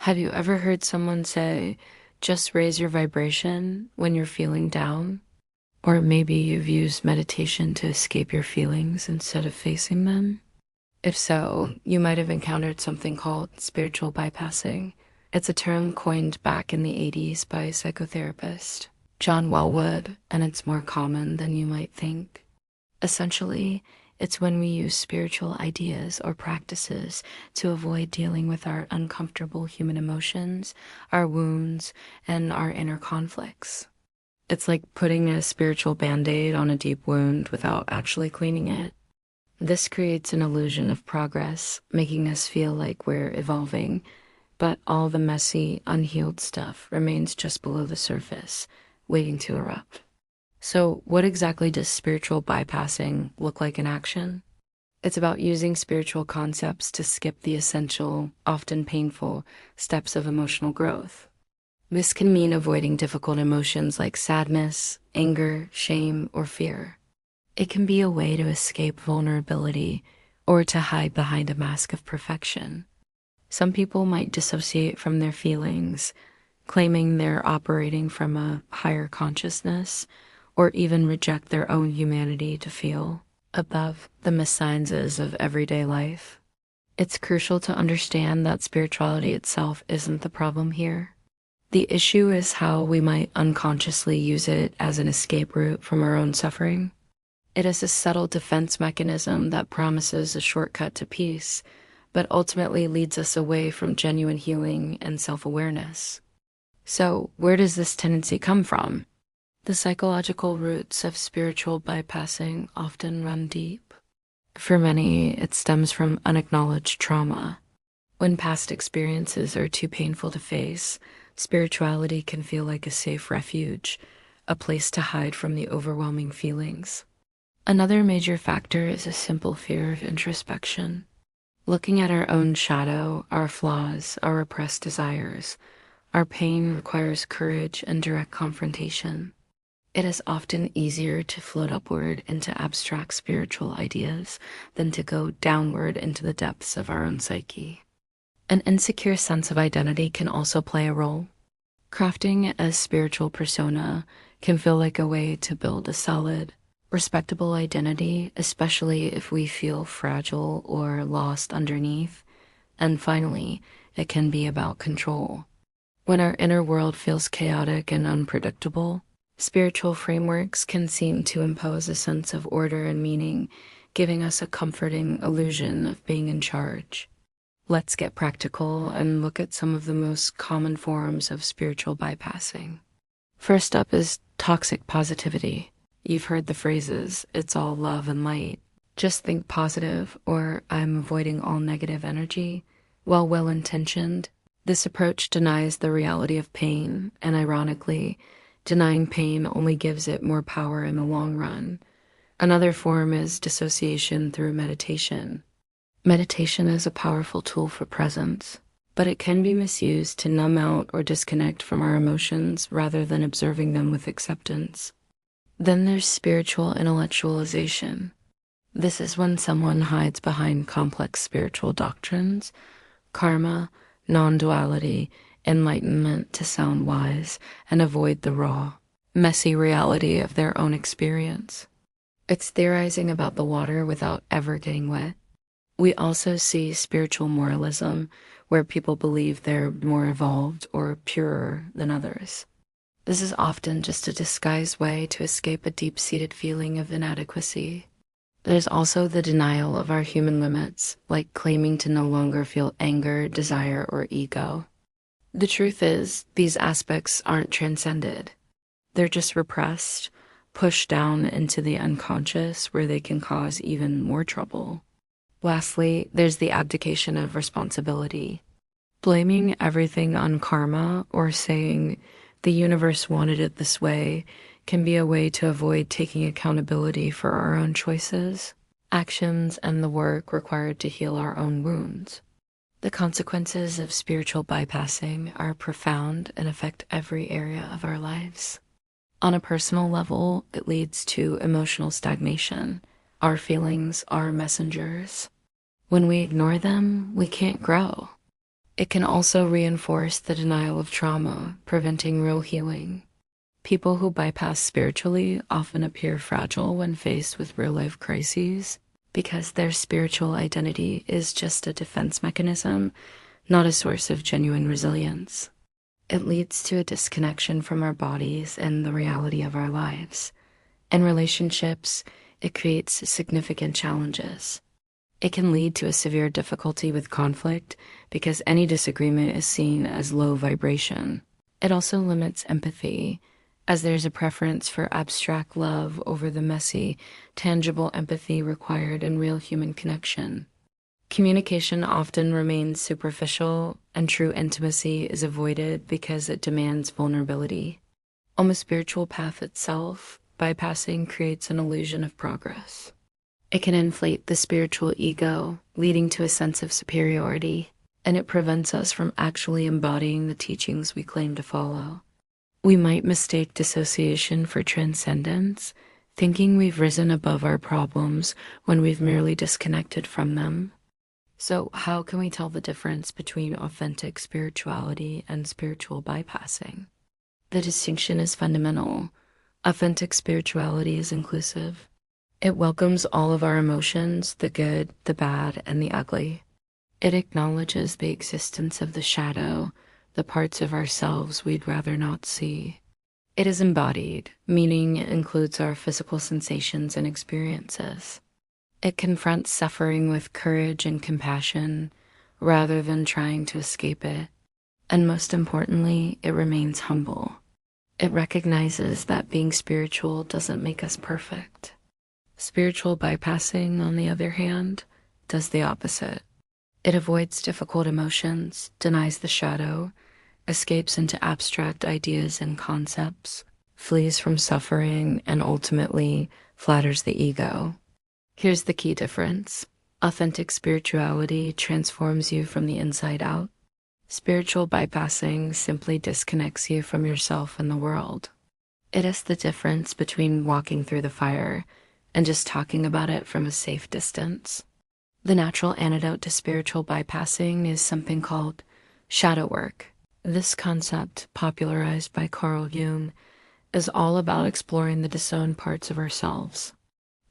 Have you ever heard someone say, just raise your vibration when you're feeling down? Or maybe you've used meditation to escape your feelings instead of facing them? If so, you might have encountered something called spiritual bypassing. It's a term coined back in the 80s by a psychotherapist, John Welwood, and it's more common than you might think. Essentially, it's when we use spiritual ideas or practices to avoid dealing with our uncomfortable human emotions, our wounds, and our inner conflicts. It's like putting a spiritual band-aid on a deep wound without actually cleaning it. This creates an illusion of progress, making us feel like we're evolving, but all the messy, unhealed stuff remains just below the surface, waiting to erupt. So what exactly does spiritual bypassing look like in action? It's about using spiritual concepts to skip the essential, often painful, steps of emotional growth. This can mean avoiding difficult emotions like sadness, anger, shame, or fear. It can be a way to escape vulnerability or to hide behind a mask of perfection. Some people might dissociate from their feelings, claiming they're operating from a higher consciousness, or even reject their own humanity to feel above the misanthropes of everyday life. It's crucial to understand that spirituality itself isn't the problem here. The issue is how we might unconsciously use it as an escape route from our own suffering. It is a subtle defense mechanism that promises a shortcut to peace, but ultimately leads us away from genuine healing and self-awareness. So, where does this tendency come from? The psychological roots of spiritual bypassing often run deep. For many, it stems from unacknowledged trauma. When past experiences are too painful to face, spirituality can feel like a safe refuge, a place to hide from the overwhelming feelings. Another major factor is a simple fear of introspection. Looking at our own shadow, our flaws, our repressed desires, our pain requires courage and direct confrontation. It is often easier to float upward into abstract spiritual ideas than to go downward into the depths of our own psyche. An insecure sense of identity can also play a role. Crafting a spiritual persona can feel like a way to build a solid, respectable identity, especially if we feel fragile or lost underneath. And finally, it can be about control. When our inner world feels chaotic and unpredictable, spiritual frameworks can seem to impose a sense of order and meaning, giving us a comforting illusion of being in charge. Let's get practical and look at some of the most common forms of spiritual bypassing. First up is toxic positivity. You've heard the phrases, it's all love and light. Just think positive, or I'm avoiding all negative energy. While well-intentioned, this approach denies the reality of pain, and ironically, denying pain only gives it more power in the long run. Another form is dissociation through meditation. Meditation is a powerful tool for presence, but it can be misused to numb out or disconnect from our emotions rather than observing them with acceptance. Then there's spiritual intellectualization. This is when someone hides behind complex spiritual doctrines, karma, non-duality, enlightenment to sound wise and avoid the raw, messy reality of their own experience. It's theorizing about the water without ever getting wet. We also see spiritual moralism, where people believe they're more evolved or purer than others. This is often just a disguised way to escape a deep-seated feeling of inadequacy. There's also the denial of our human limits, like claiming to no longer feel anger, desire, or ego. The truth is, these aspects aren't transcended. They're just repressed, pushed down into the unconscious where they can cause even more trouble. Lastly, there's the abdication of responsibility. Blaming everything on karma or saying the universe wanted it this way can be a way to avoid taking accountability for our own choices, actions, and the work required to heal our own wounds. The consequences of spiritual bypassing are profound and affect every area of our lives. On a personal level, it leads to emotional stagnation. Our feelings are messengers. When we ignore them, we can't grow. It can also reinforce the denial of trauma, preventing real healing. People who bypass spiritually often appear fragile when faced with real-life crises because their spiritual identity is just a defense mechanism, not a source of genuine resilience. It leads to a disconnection from our bodies and the reality of our lives. In relationships, it creates significant challenges. It can lead to a severe difficulty with conflict because any disagreement is seen as low vibration. It also limits empathy, as there's a preference for abstract love over the messy, tangible empathy required in real human connection. Communication often remains superficial, and true intimacy is avoided because it demands vulnerability. On the spiritual path itself, bypassing creates an illusion of progress. It can inflate the spiritual ego, leading to a sense of superiority, and it prevents us from actually embodying the teachings we claim to follow. We might mistake dissociation for transcendence, thinking we've risen above our problems when we've merely disconnected from them. So, how can we tell the difference between authentic spirituality and spiritual bypassing? The distinction is fundamental. Authentic spirituality is inclusive. It welcomes all of our emotions, the good, the bad, and the ugly. It acknowledges the existence of the shadow, the parts of ourselves we'd rather not see. It is embodied, meaning it includes our physical sensations and experiences. It confronts suffering with courage and compassion, rather than trying to escape it. And most importantly, it remains humble. It recognizes that being spiritual doesn't make us perfect. Spiritual bypassing, on the other hand, does the opposite. It avoids difficult emotions, denies the shadow, escapes into abstract ideas and concepts, flees from suffering, and ultimately flatters the ego. Here's the key difference. Authentic spirituality transforms you from the inside out. Spiritual bypassing simply disconnects you from yourself and the world. It is the difference between walking through the fire and just talking about it from a safe distance. The natural antidote to spiritual bypassing is something called shadow work. This concept, popularized by Carl Jung, is all about exploring the disowned parts of ourselves.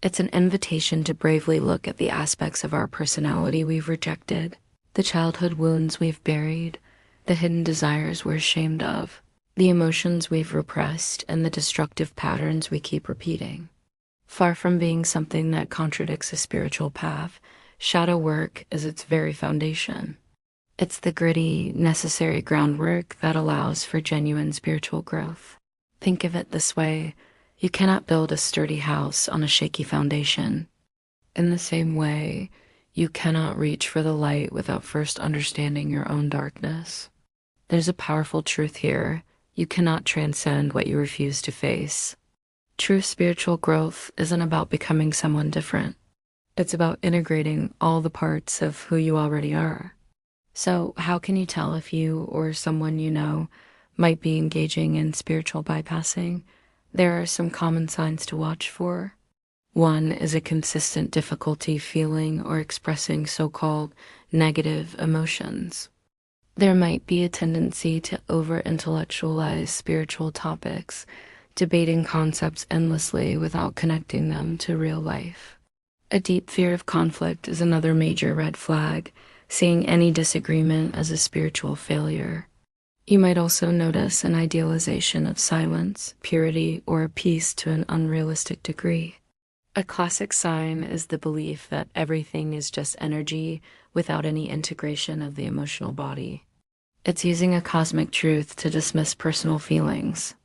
It's an invitation to bravely look at the aspects of our personality we've rejected, the childhood wounds we've buried, the hidden desires we're ashamed of, the emotions we've repressed, and the destructive patterns we keep repeating. Far from being something that contradicts a spiritual path, shadow work is its very foundation. It's the gritty, necessary groundwork that allows for genuine spiritual growth. Think of it this way: you cannot build a sturdy house on a shaky foundation. In the same way, you cannot reach for the light without first understanding your own darkness. There's a powerful truth here. You cannot transcend what you refuse to face. True spiritual growth isn't about becoming someone different. It's about integrating all the parts of who you already are. So how can you tell if you or someone you know might be engaging in spiritual bypassing? There are some common signs to watch for. One is a consistent difficulty feeling or expressing so-called negative emotions. There might be a tendency to over-intellectualize spiritual topics, debating concepts endlessly without connecting them to real life. A deep fear of conflict is another major red flag, seeing any disagreement as a spiritual failure. You might also notice an idealization of silence, purity, or peace to an unrealistic degree. A classic sign is the belief that everything is just energy without any integration of the emotional body. It's using a cosmic truth to dismiss personal feelings.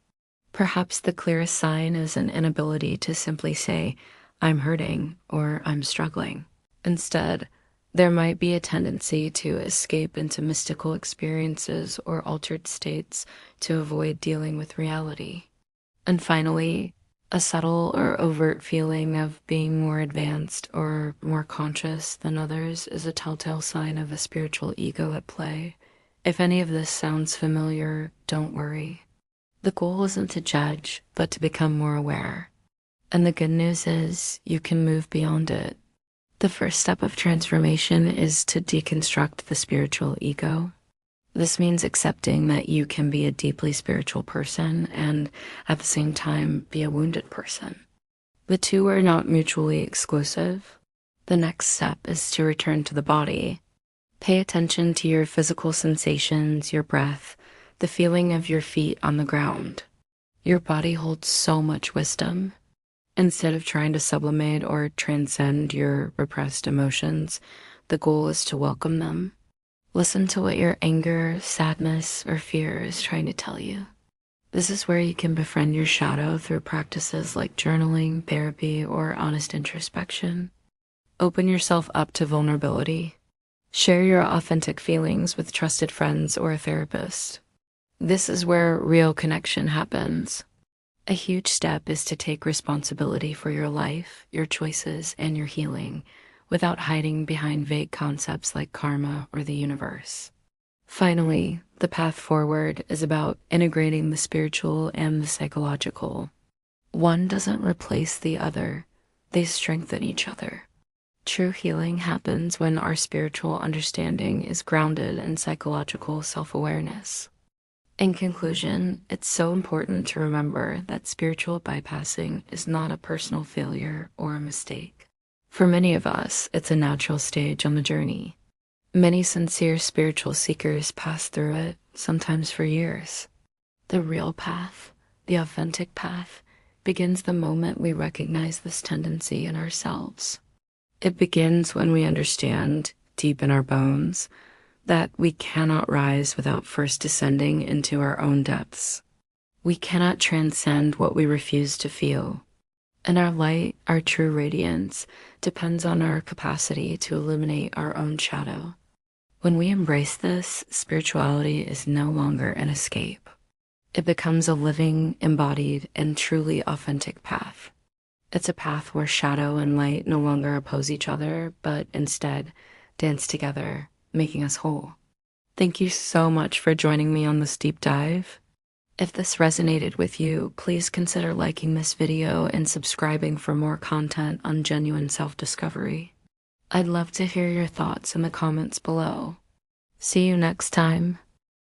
Perhaps the clearest sign is an inability to simply say, "I'm hurting," or "I'm struggling." Instead, there might be a tendency to escape into mystical experiences or altered states to avoid dealing with reality. And finally, a subtle or overt feeling of being more advanced or more conscious than others is a telltale sign of a spiritual ego at play. If any of this sounds familiar, don't worry. The goal isn't to judge, but to become more aware. And the good news is you can move beyond it. The first step of transformation is to deconstruct the spiritual ego. This means accepting that you can be a deeply spiritual person and at the same time be a wounded person. The two are not mutually exclusive. The next step is to return to the body. Pay attention to your physical sensations, your breath, the feeling of your feet on the ground. Your body holds so much wisdom. Instead of trying to sublimate or transcend your repressed emotions, the goal is to welcome them. Listen to what your anger, sadness, or fear is trying to tell you. This is where you can befriend your shadow through practices like journaling, therapy, or honest introspection. Open yourself up to vulnerability. Share your authentic feelings with trusted friends or a therapist. This is where real connection happens. A huge step is to take responsibility for your life, your choices, and your healing without hiding behind vague concepts like karma or the universe. Finally, the path forward is about integrating the spiritual and the psychological. One doesn't replace the other, they strengthen each other. True healing happens when our spiritual understanding is grounded in psychological self-awareness. In conclusion, it's so important to remember that spiritual bypassing is not a personal failure or a mistake. For many of us, it's a natural stage on the journey. Many sincere spiritual seekers pass through it, sometimes for years. The real path, the authentic path, begins the moment we recognize this tendency in ourselves. It begins when we understand, deep in our bones, that we cannot rise without first descending into our own depths. We cannot transcend what we refuse to feel. And our light, our true radiance, depends on our capacity to illuminate our own shadow. When we embrace this, spirituality is no longer an escape. It becomes a living, embodied, and truly authentic path. It's a path where shadow and light no longer oppose each other, but instead dance together, making us whole. Thank you so much for joining me on this deep dive. If this resonated with you, please consider liking this video and subscribing for more content on genuine self-discovery. I'd love to hear your thoughts in the comments below. See you next time.